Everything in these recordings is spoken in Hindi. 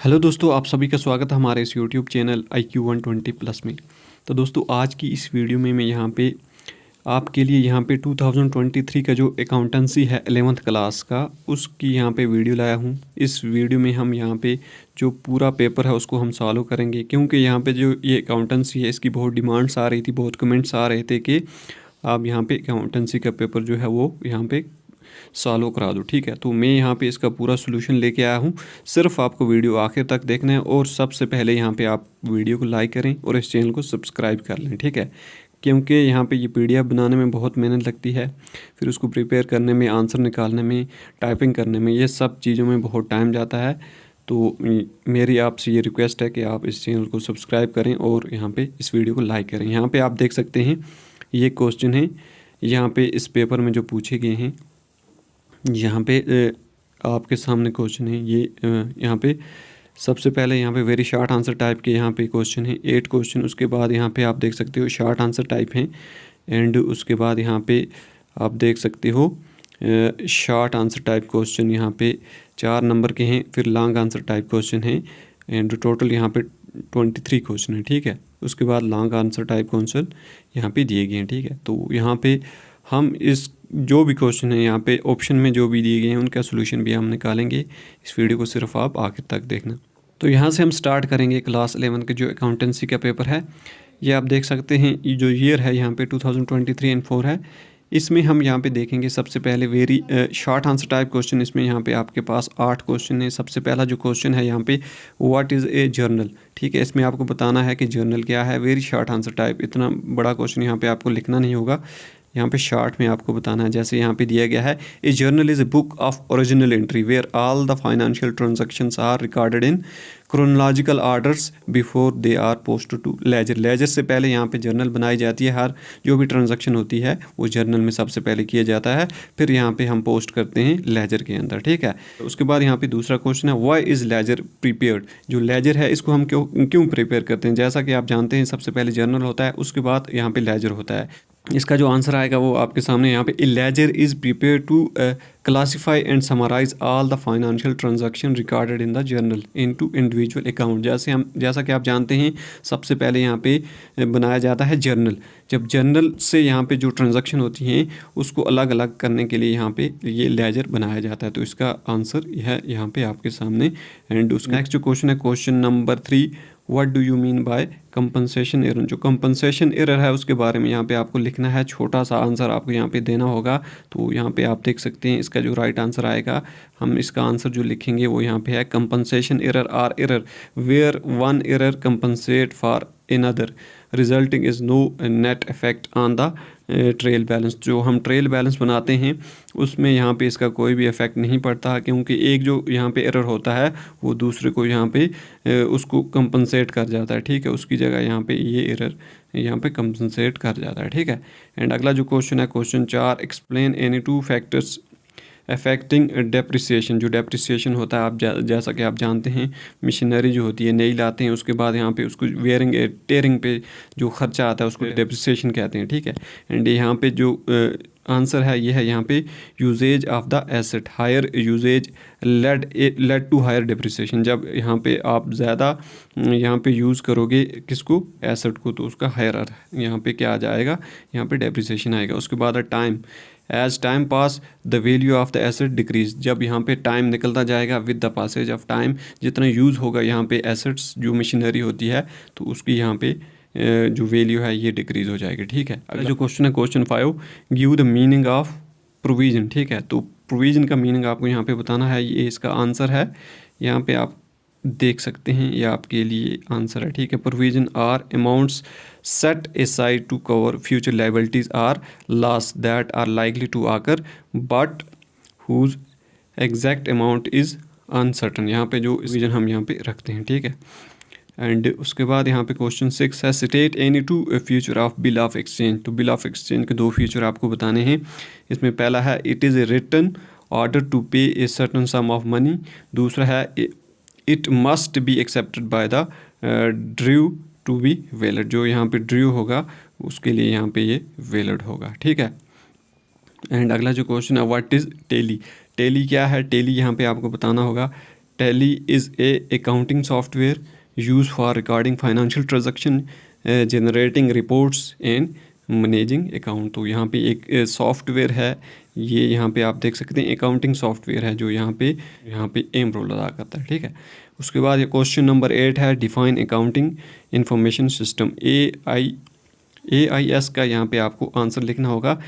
हेलो दोस्तों, आप सभी का स्वागत है हमारे इस यूट्यूब चैनल IQ 120 प्लस में। तो दोस्तों, आज की इस वीडियो में मैं यहाँ पे आपके लिए यहाँ पे 2023 का जो अकाउंटेंसी है 11th क्लास का, उसकी यहाँ पे वीडियो लाया हूँ। इस वीडियो में हम यहाँ पे जो पूरा पेपर है उसको हम सॉल्व करेंगे, क्योंकि यहाँ पे जो ये अकाउंटेंसी है इसकी बहुत डिमांड्स आ रही थी, बहुत कमेंट्स आ रहे थे कि आप यहाँ पे अकाउंटेंसी का पेपर जो है वो यहाँ पे सॉल्व करा दो। ठीक है, तो मैं यहाँ पे इसका पूरा सोल्यूशन लेके आया हूँ। सिर्फ आपको वीडियो आखिर तक देखना है और सबसे पहले यहाँ पे आप वीडियो को लाइक करें और इस चैनल को सब्सक्राइब कर लें। ठीक है, क्योंकि यहाँ पे ये PDF बनाने में बहुत मेहनत लगती है, फिर उसको प्रिपेयर करने में, आंसर निकालने में, टाइपिंग करने में, ये सब चीज़ों में बहुत टाइम जाता है। तो मेरी आपसे ये रिक्वेस्ट है कि आप इस चैनल को सब्सक्राइब करें और यहाँ पे इस वीडियो को लाइक करें। यहाँ पे आप देख सकते हैं ये क्वेश्चन है यहाँ पे इस पेपर में जो पूछे गए हैं। यहाँ पे आपके सामने क्वेश्चन है ये यहाँ पे सबसे पहले यहाँ पे वेरी शॉर्ट आंसर टाइप के यहाँ पे क्वेश्चन है 8 क्वेश्चन। उसके बाद यहाँ पे आप देख सकते हो शॉर्ट आंसर टाइप हैं, एंड उसके बाद यहाँ पे आप देख सकते हो शॉर्ट आंसर टाइप क्वेश्चन यहाँ पे 4 नंबर के हैं। फिर लॉन्ग आंसर टाइप क्वेश्चन है एंड टोटल यहाँ पे 23 क्वेश्चन है। ठीक है, उसके बाद लॉन्ग आंसर टाइप क्वेश्चन यहाँ पे दिए गए हैं। ठीक है, तो यहाँ पे हम इस जो भी क्वेश्चन है यहाँ पे ऑप्शन में जो भी दिए गए हैं उनका सोल्यूशन भी हम निकालेंगे। इस वीडियो को सिर्फ आप आखिर तक देखना। तो यहाँ से हम स्टार्ट करेंगे क्लास 11 के जो अकाउंटेंसी का पेपर है। ये आप देख सकते हैं, ये जो ईयर है यहाँ पे 2023 एंड 4 है। इसमें हम यहाँ पे देखेंगे सबसे पहले very short answer type question. इसमें यहाँ पे आपके पास 8 क्वेश्चन है। सबसे पहला जो क्वेश्चन है यहाँ पे व्हाट इज़ ए जर्नल। ठीक है, इसमें आपको बताना है कि जर्नल क्या है। वेरी शॉर्ट आंसर टाइप, इतना बड़ा क्वेश्चन यहाँ पे आपको लिखना नहीं होगा, यहाँ पे शॉर्ट में आपको बताना है। जैसे यहाँ पे दिया गया है, a journal is a book of original entry where all the financial transactions are recorded in chronological orders before they are post to ledger. Ledger से पहले यहाँ पे जर्नल बनाई जाती है। हर जो भी ट्रांजैक्शन होती है वो जर्नल में सबसे पहले किया जाता है, फिर यहाँ पे हम पोस्ट करते हैं लेजर के अंदर। ठीक है, उसके बाद यहाँ पे दूसरा क्वेश्चन है व्हाई इज़ लेजर प्रिपेयर्ड। जो लेजर है इसको हम क्यों प्रिपेयर करते हैं। जैसा कि आप जानते हैं सबसे पहले जर्नल होता है, उसके बाद यहाँ पे लेजर होता है। इसका जो आंसर आएगा वो आपके सामने यहाँ पे a ledger is prepare to classify and summarise all the financial transaction recorded in the journal into individual account. जैसा कि आप जानते हैं सबसे पहले यहाँ पे बनाया जाता है जर्नल। जब जर्नल से यहाँ पे जो ट्रांजैक्शन होती हैं उसको अलग अलग करने के लिए यहाँ पे ये लेजर बनाया जाता है। तो इसका आंसर है यहाँ पे आपके सामने। एंड उसका नेक्स्ट जो क्वेश्चन है question number 3, what do you mean by compensation error. जो कंपनसेशन एरर है उसके बारे में यहाँ पे आपको लिखना है। छोटा सा आंसर आपको यहाँ पे देना होगा। तो यहाँ पे आप देख सकते हैं इसका जो राइट आंसर आएगा, हम इसका आंसर जो लिखेंगे वो यहाँ पे है compensation error are error where one error compensate for another resulting is no net effect on the trial balance. जो हम ट्रेल बैलेंस बनाते हैं उसमें यहाँ पे इसका कोई भी इफेक्ट नहीं पड़ता, क्योंकि एक जो यहाँ पे एरर होता है वो दूसरे को यहाँ पे उसको कंपनसेट कर जाता है। ठीक है, उसकी जगह यहाँ पे ये एरर यहाँ पे कंपनसेट कर जाता है। ठीक है, एंड अगला जो क्वेश्चन है question 4, explain any 2 factors affecting depreciation. जो डेप्रिसिएशन होता है, आप जैसा कि आप जानते हैं मशीनरी जो होती है नई लाते हैं, उसके बाद यहाँ पे उसको वेयरिंग टेयरिंग पे जो खर्चा आता है उसको डेप्रिसिएशन कहते हैं। ठीक है, एंड यहाँ पे जो आंसर है ये है यहाँ पे usage of the asset higher usage led to higher depreciation. जब यहाँ पे आप ज़्यादा यहाँ पे यूज़ करोगे किसको, एसेट को, तो उसका हायर यहाँ पे क्या आ जाएगा, यहाँ पे डेप्रिसिएशन आएगा। उसके बाद time, as time pass the value of the asset decrease. जब यहाँ पे टाइम निकलता जाएगा with the passage of time, जितना यूज़ होगा यहाँ पे एसेट्स जो मशीनरी होती है तो उसकी यहाँ पे जो वैल्यू है ये डिक्रीज हो जाएगी। ठीक है, अगला जो क्वेश्चन है question 5, give the meaning of provision. ठीक है, तो प्रोविजन का मीनिंग आपको यहाँ पे बताना है। ये इसका आंसर है, यहाँ पे आप देख सकते हैं, ये आपके लिए आंसर है। ठीक है, provision are amounts set aside to cover future liabilities or loss that are likely to occur but whose exact amount is uncertain। यहाँ पे जो प्रोविजन हम यहाँ पे रखते हैं। ठीक है, एंड उसके बाद यहाँ पे क्वेश्चन 6 है state any 2 future of bill of exchange. तो बिल ऑफ एक्सचेंज के 2 फ्यूचर आपको बताने हैं। इसमें पहला है it is a written order to pay a certain sum of money. दूसरा है it must be accepted by the drawee to be valid. जो यहाँ पे ड्रू होगा उसके लिए यहाँ पे ये वैलिड होगा। ठीक है, एंड अगला जो क्वेश्चन है व्हाट इज़ टेली। टेली क्या है, टेली यहाँ पे आपको बताना होगा। Tally is a accounting software use for recording financial transaction, generating reports and managing account. तो यहाँ पे एक सॉफ्टवेयर है, ये यहाँ पे आप देख सकते हैं अकाउंटिंग सॉफ्टवेयर है जो यहाँ पे अहम रोल अदा करता है। ठीक है, उसके बाद ये क्वेश्चन नंबर 8 है, define accounting information system. AIS का यहाँ पे आपको आंसर लिखना होगा।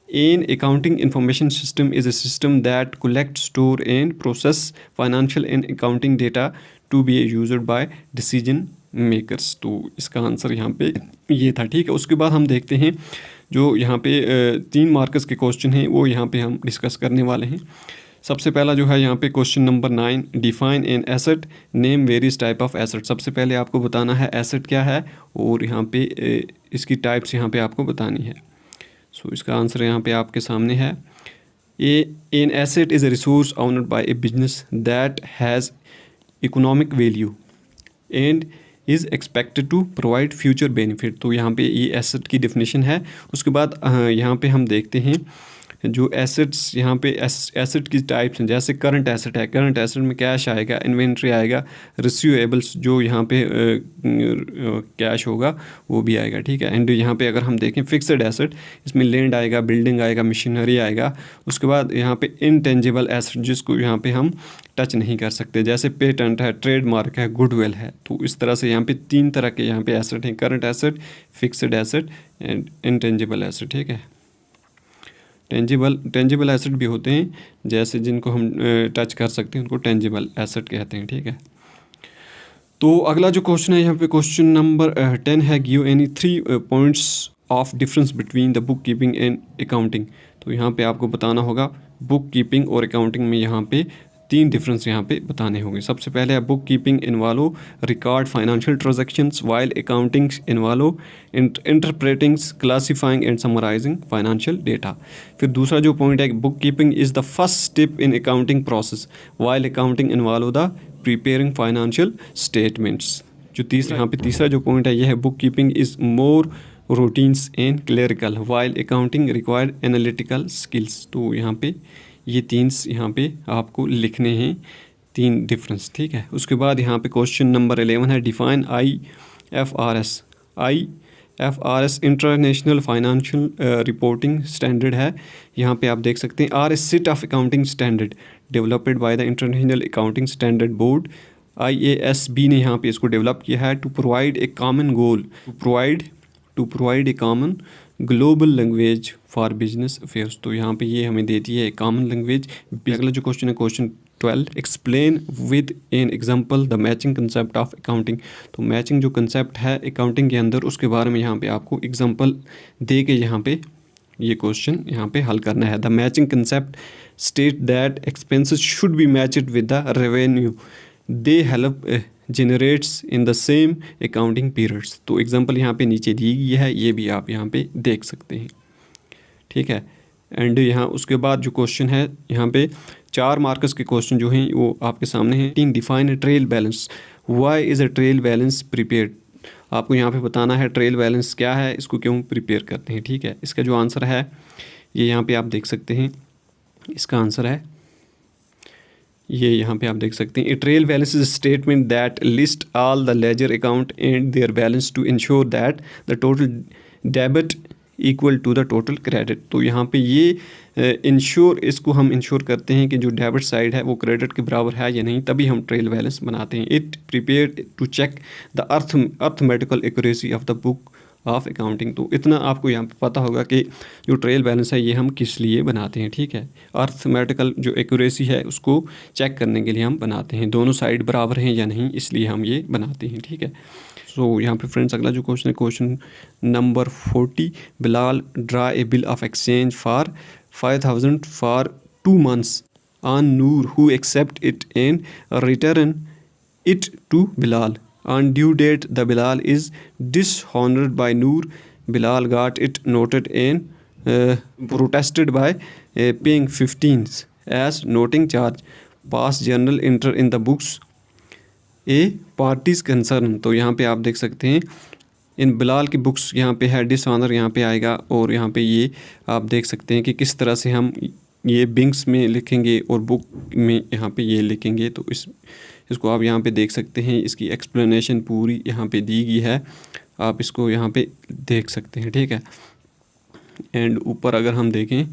An accounting information system is a system that collects, store and process financial and accounting data to be used by decision makers। तो इसका आंसर यहाँ पे ये था। ठीक है, उसके बाद हम देखते हैं जो यहाँ पे 3 मार्क्स के क्वेश्चन हैं वो यहाँ पे हम डिस्कस करने वाले हैं। सबसे पहला जो है यहाँ पे question number 9, define an asset, name various type of asset. सबसे पहले आपको बताना है एसेट क्या है और यहाँ पे इसकी टाइप्स यहाँ पे आपको बतानी है। सो इसका आंसर यहाँ पे आपके सामने है। An asset is a resource owned by a business that has economic value and is expected to provide future benefit. तो यहाँ पे ये एसेट की डेफिनेशन है। उसके बाद यहाँ पे हम देखते हैं जो एसेट्स यहाँ पे एसेट की टाइप्स हैं। जैसे करंट एसेट है, करंट एसेट में कैश आएगा, इन्वेंट्री आएगा, रिसीवेबल्स जो यहाँ पे कैश होगा वो भी आएगा। ठीक है, एंड यहाँ पे अगर हम देखें फिक्स्ड एसेट, इसमें लैंड आएगा, बिल्डिंग आएगा, मशीनरी आएगा। उसके बाद यहाँ पे इनटेंजिबल एसेट जिसको यहाँ पे हम टच नहीं कर सकते, जैसे पेटेंट है, ट्रेडमार्क है, गुडविल है। तो इस तरह से यहाँ पे 3 तरह के यहाँ पे एसेट हैं, current asset, fixed asset and intangible asset. ठीक है, टेंजिबल एसेट भी होते हैं, जैसे जिनको हम टच कर सकते हैं उनको टेंजिबल एसेट कहते हैं। ठीक है, तो अगला जो क्वेश्चन है यहाँ पे क्वेश्चन नंबर 10 है, give any 3 points of difference between the book keeping and accounting. तो यहाँ पे आपको बताना होगा बुक कीपिंग और अकाउंटिंग में यहाँ पे 3 डिफरेंस यहाँ पे बताने होंगे। सबसे पहले है book keeping involve record financial transactions while accounting involve interpreting, classifying and summarising financial data. फिर दूसरा जो पॉइंट है, book keeping is the first step in accounting process while accounting involve the preparing financial statements. जो तीसरा जो पॉइंट है यह है, book keeping is more routines and clerical while accounting required analytical skills. तो यहाँ पे ये 3 यहाँ पे आपको लिखने हैं 3 डिफरेंस। ठीक है, उसके बाद यहाँ पे क्वेश्चन नंबर 11 है, define IFRS। IFRS international financial reporting standard है। यहाँ पे आप देख सकते हैं are a set of accounting standard developed by the international accounting standard board. IASB ने यहाँ पे इसको डेवलप किया है to provide a common goal, to provide a common global language for business affairs. तो यहाँ पे ये हमें देती है कॉमन लैंग्वेज। अगला जो क्वेश्चन है question 12, explain with an example the matching concept of accounting. तो मैचिंग जो कंसेप्ट है अकाउंटिंग के अंदर उसके बारे में यहाँ पे आपको एग्जांपल दे के यहाँ पे ये क्वेश्चन यहाँ पे हल करना है। The matching concept state that expenses should be matched with the revenue they help generates in the same accounting periods. तो एग्जांपल यहाँ पे नीचे दी गई है, ये भी आप यहाँ पे देख सकते हैं। ठीक है, एंड यहाँ उसके बाद जो क्वेश्चन है यहाँ पे 4 मार्क्स के क्वेश्चन जो हैं वो आपके सामने हैं। Define a trial balance, why is a trial balance prepared. आपको यहाँ पे बताना है ट्रेल बैलेंस क्या है, इसको क्यों प्रिपेयर करते हैं। ठीक है, इसका जो आंसर है ये यहाँ पे आप देख सकते हैं, इसका आंसर है ये यहाँ पे आप देख सकते हैं। A trial balance is statement that list all the ledger account and their balance to ensure that the total debit equal to the total credit. तो यहाँ पे ये इंश्योर, इसको हम इंश्योर करते हैं कि जो डेबिट साइड है वो क्रेडिट के बराबर है या नहीं, तभी हम ट्रेल बैलेंस बनाते हैं। It prepare to check the arithmetical accuracy of the book of accounting. तो इतना आपको यहाँ पे पता होगा कि जो ट्रेल बैलेंस है ये हम किस लिए बनाते हैं। ठीक है, अर्थमेटिकल जो एक्यूरेसी है उसको चेक करने के लिए हम बनाते हैं, दोनों साइड बराबर हैं या नहीं, इसलिए हम ये बनाते हैं। ठीक है, सो यहाँ पे फ्रेंड्स अगला जो क्वेश्चन है question number 40, Bilal draw a bill of exchange for 5000 for 2 months on Noor who accept it and return it to Bilal. On due date, the Bilal is dishonored by Noor. Bilal got it noted and protested by paying 15s as noting charge. Past journal enter in the books a party's concern। तो यहाँ पे आप देख सकते हैं इन बिलाल की बुक्स यहाँ पे है, डिसऑनर यहाँ पे आएगा और यहाँ पे ये आप देख सकते हैं कि किस तरह से हम ये बिंग्स में लिखेंगे और बुक में यहाँ पे ये लिखेंगे। तो इसको आप यहाँ पे देख सकते हैं, इसकी एक्सप्लेनेशन पूरी यहाँ पे दी गई है, आप इसको यहाँ पे देख सकते हैं, ठीक है। एंड ऊपर अगर हम देखें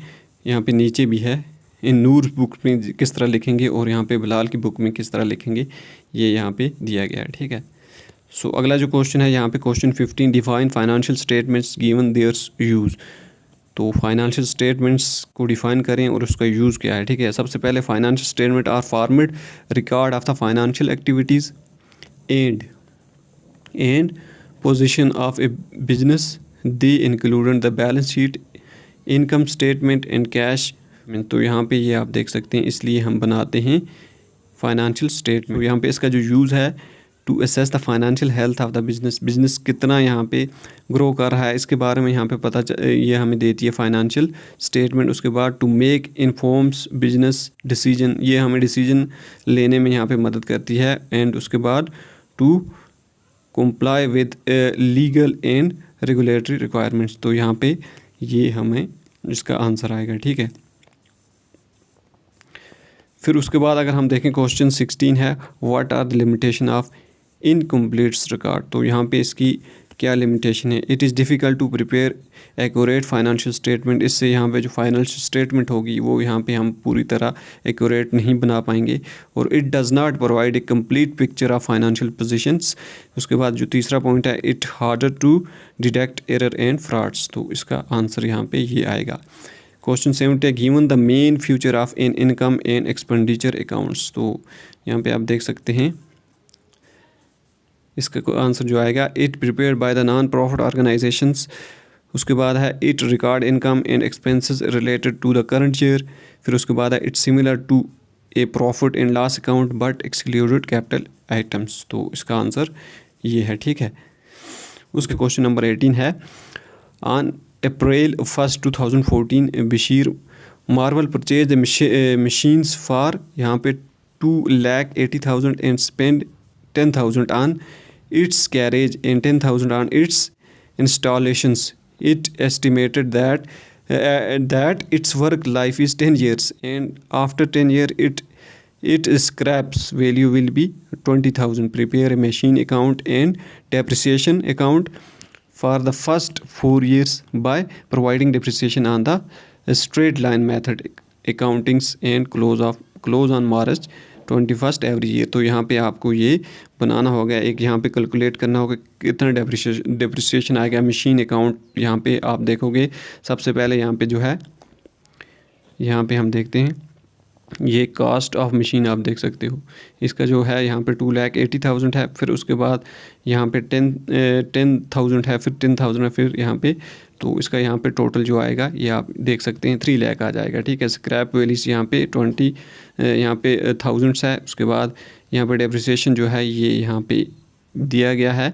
यहाँ पे नीचे भी है, इन नूर बुक में किस तरह लिखेंगे और यहाँ पे बिलाल की बुक में किस तरह लिखेंगे, ये यहाँ पे दिया गया है, ठीक है। सो अगला जो क्वेश्चन है यहाँ पे question 15, define financial statements given theirs use. तो फाइनेंशियल स्टेटमेंट्स को डिफ़ाइन करें और उसका यूज़ क्या है, ठीक है। सबसे पहले financial statement are format record of the financial activities and position of a business, they included the balance sheet, income statement and cash. तो यहाँ पे ये आप देख सकते हैं, इसलिए हम बनाते हैं फाइनेंशियल स्टेटमेंट। तो यहाँ पे इसका जो यूज़ है, to assess the financial health of the business कितना यहाँ पे ग्रो कर रहा है, इसके बारे में यहाँ पे ये हमें देती है फाइनेंशियल स्टेटमेंट। उसके बाद to make informs business decision, ये हमें डिसीजन लेने में यहाँ पे मदद करती है। एंड उसके बाद to comply with legal and regulatory requirements. तो यहाँ पे ये हमें इसका आंसर आएगा, ठीक है। फिर उसके बाद अगर हम देखें क्वेश्चन 16 है, what are the limitation of incompletes record. तो यहाँ पे इसकी क्या लिमिटेशन है, it is difficult to prepare accurate financial statement. इससे यहाँ पे जो फाइनेंशियल स्टेटमेंट होगी वो यहाँ पे हम पूरी तरह एक्यूरेट नहीं बना पाएंगे। और it does not provide a complete picture of financial positions. उसके बाद जो तीसरा पॉइंट है, it harder to detect error and frauds. तो इसका आंसर यहाँ पे ये आएगा। Question 70, given the main future of an income and expenditure accounts. तो यहाँ पे आप देख सकते हैं इसका आंसर जो आएगा, it prepared by the non profit organisations. उसके बाद है it record income and expenses related to the current year. फिर उसके बाद है it's similar to a profit and loss account but excluded capital items. तो इसका आंसर ये है, ठीक है। उसके क्वेश्चन नंबर 18 है, on April 1st 2014 Bashir Marvel purchase the machines for यहाँ पे 2,80,000 and spend 10,000 on it's carriage and 10,000 on it's installations. It estimated that its work life is 10 years and after 10 years its scraps value will be 20,000. Prepare a machine account and depreciation account for the first 4 years by providing depreciation on the straight line method accountings and close on March 21st every year। तो यहाँ पे आपको ये बनाना होगा, एक यहाँ पे कैलकुलेट करना होगा कितना डेप्रिसिएशन आएगा। मशीन अकाउंट यहाँ पे आप देखोगे, सबसे पहले यहाँ पे जो है, यहाँ पे हम देखते हैं ये कास्ट ऑफ मशीन आप देख सकते हो, इसका जो है यहाँ पे 2,80,000 है। फिर उसके बाद यहाँ पे 10,000 है, फिर 10,000 है, फिर यहाँ पे तो इसका यहाँ पे टोटल जो आएगा ये आप देख सकते हैं 3 लाख आ जाएगा, ठीक है। स्क्रैप वैल्यूज यहाँ पे 20 यहाँ पे थाउजेंड्स है। उसके बाद यहाँ पे डेप्रिसिएशन जो है ये यहाँ पे दिया गया है।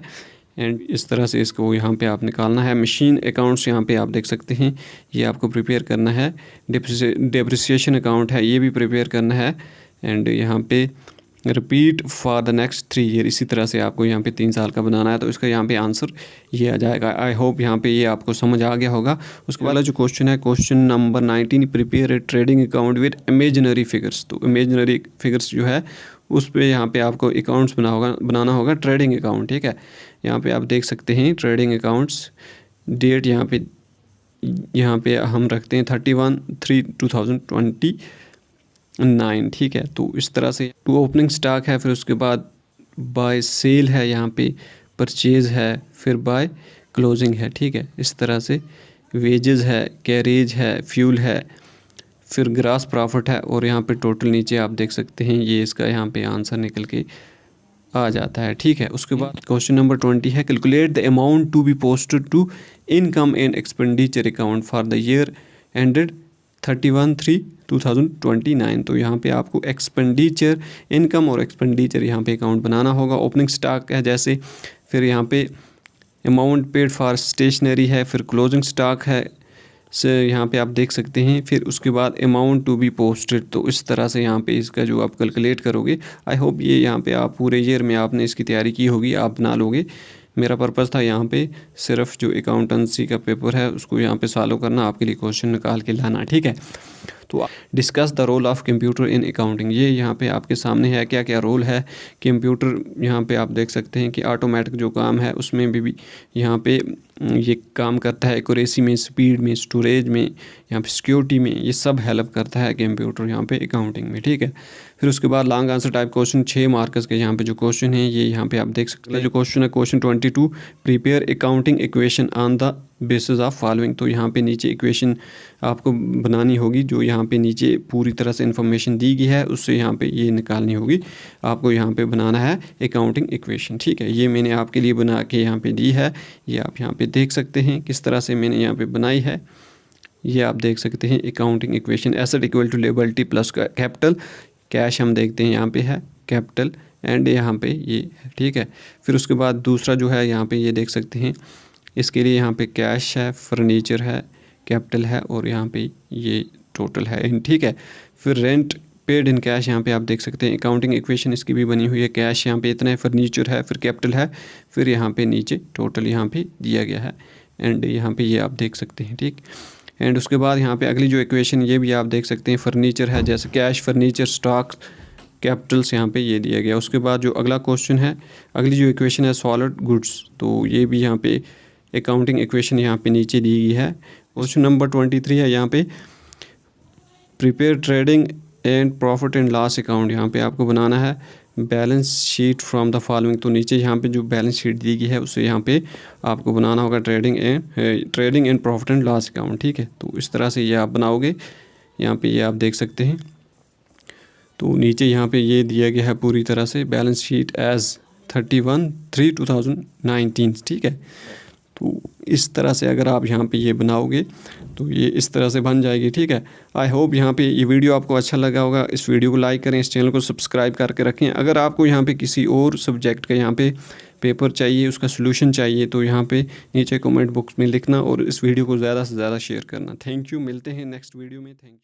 एंड इस तरह से इसको यहाँ पे आप निकालना है। मशीन अकाउंट्स यहाँ पे आप देख सकते हैं, ये आपको प्रिपेयर करना है। डेप्रिसिएशन अकाउंट है, ये भी प्रिपेयर करना है। एंड यहाँ पे repeat for the next 3 year, इसी तरह से आपको यहाँ पे 3 साल का बनाना है। तो इसका यहाँ पे आंसर ये आ जाएगा। आई होप यहाँ पे ये आपको समझ आ गया होगा। उसके बाद जो क्वेश्चन है question number 19, prepare a trading account with imaginary figures. तो इमेजिनरी फिगर्स जो है उस पे यहाँ पे आपको अकाउंट्स बनाना होगा ट्रेडिंग अकाउंट, ठीक है। यहाँ पे आप देख सकते हैं ट्रेडिंग अकाउंट्स, डेट यहाँ पे हम रखते हैं 31/3/2029, ठीक है। तो इस तरह से टू ओपनिंग स्टॉक है, फिर उसके बाद बाय सेल है, यहाँ पे परचेज़ है, फिर बाय क्लोजिंग है, ठीक है। इस तरह से वेजेस है, कैरेज है, फ्यूल है, फिर ग्रास प्रॉफिट है, और यहाँ पे टोटल नीचे आप देख सकते हैं ये इसका यहाँ पे आंसर निकल के आ जाता है, ठीक है। उसके बाद क्वेश्चन नंबर 20 है, calculate the amount to be posted to income and expenditure account for the year ended 31/3/2029। तो यहाँ पे आपको एक्सपेंडिचर, इनकम और एक्सपेंडिचर यहाँ पे अकाउंट बनाना होगा। ओपनिंग स्टॉक है जैसे, फिर यहाँ पे अमाउंट पेड फॉर स्टेशनरी है, फिर क्लोजिंग स्टॉक है से यहाँ पे आप देख सकते हैं, फिर उसके बाद अमाउंट टू बी पोस्टेड। तो इस तरह से यहाँ पे इसका जो आप कैलकुलेट करोगे, आई होप ये यहाँ पे आप पूरे ईयर में आपने इसकी तैयारी की होगी, आप बना लोगे। मेरा पर्पज़ था यहाँ पे सिर्फ जो अकाउंटेंसी का पेपर है उसको यहाँ पे सॉल्व करना, आपके लिए क्वेश्चन निकाल के लाना, ठीक है। तो discuss the role of computer in accounting, ये यहाँ पे आपके सामने है क्या क्या रोल है कंप्यूटर। यहाँ पे आप देख सकते हैं कि ऑटोमेटिक जो काम है उसमें भी यहाँ पे ये काम करता है, एक्यूरेसी में, स्पीड में, स्टोरेज में, यहाँ पे सिक्योरिटी में, ये सब हेल्प करता है कंप्यूटर यहाँ पे अकाउंटिंग में, ठीक है। फिर उसके बाद long answer type question 6 marks के यहाँ पे जो क्वेश्चन है ये यहाँ पे आप देख सकते हैं। जो क्वेश्चन है question 22, prepare accounting equation on the basis of following. तो यहाँ पे नीचे इक्वेशन आपको बनानी होगी, जो यहाँ पे नीचे पूरी तरह से इन्फॉर्मेशन दी गई है उससे यहाँ पे ये निकालनी होगी, आपको यहाँ पे बनाना है अकाउंटिंग इक्वेशन, ठीक है। ये मैंने आपके लिए बना के यहाँ पे दी है, ये आप यहाँ पे देख सकते हैं किस तरह से मैंने यहाँ पे बनाई है। ये आप देख सकते हैं accounting equation, asset equal to liability plus capital, cash हम देखते हैं यहाँ पे है कैपिटल एंड यहाँ पे ये है, ठीक है। फिर उसके बाद दूसरा जो है यहाँ पे ये देख सकते हैं, इसके लिए यहाँ पे कैश है, फर्नीचर है, कैपिटल है और यहाँ पे ये टोटल है, ठीक है। फिर रेंट पेड इन कैश, यहाँ पे आप देख सकते हैं अकाउंटिंग इक्वेशन इसकी भी बनी हुई है, कैश यहाँ पे इतना है, फर्नीचर है, फिर कैपिटल है, फिर यहाँ पे नीचे टोटल यहाँ पे दिया गया है एंड यहाँ पे ये आप देख सकते हैं, ठीक। एंड उसके बाद यहाँ पे अगली जो इक्वेशन ये भी आप देख सकते हैं, फर्नीचर है, जैसे कैश, फर्नीचर, स्टॉक, कैपिटल्स यहाँ पे ये दिया गया। उसके बाद जो अगला क्वेश्चन है, अगली जो इक्वेशन है सॉलिड गुड्स, तो ये भी यहाँ पे अकाउंटिंग इक्वेशन यहाँ पे नीचे दी गई है। क्वेश्चन नंबर 23 है यहाँ पे prepare trading and profit and loss account, यहाँ पे आपको बनाना है balance sheet from the following. तो नीचे यहाँ पे जो बैलेंस शीट दी गई है उससे यहाँ पे आपको बनाना होगा trading and profit and loss account, ठीक है। तो इस तरह से ये आप बनाओगे, यहाँ पे ये आप देख सकते हैं। तो नीचे यहाँ पे ये दिया गया है पूरी तरह से बैलेंस शीट एज 31/3/2019, ठीक है। तो इस तरह से अगर आप यहाँ पे ये बनाओगे तो ये इस तरह से बन जाएगी, ठीक है। आई होप यहाँ पे ये वीडियो आपको अच्छा लगा होगा। इस वीडियो को लाइक करें, इस चैनल को सब्सक्राइब करके रखें। अगर आपको यहाँ पे किसी और सब्जेक्ट का यहाँ पे पेपर चाहिए, उसका सोल्यूशन चाहिए, तो यहाँ पे नीचे कमेंट बॉक्स में लिखना और इस वीडियो को ज़्यादा से ज़्यादा शेयर करना। थैंक यू, मिलते हैं नेक्स्ट वीडियो में, थैंक यू।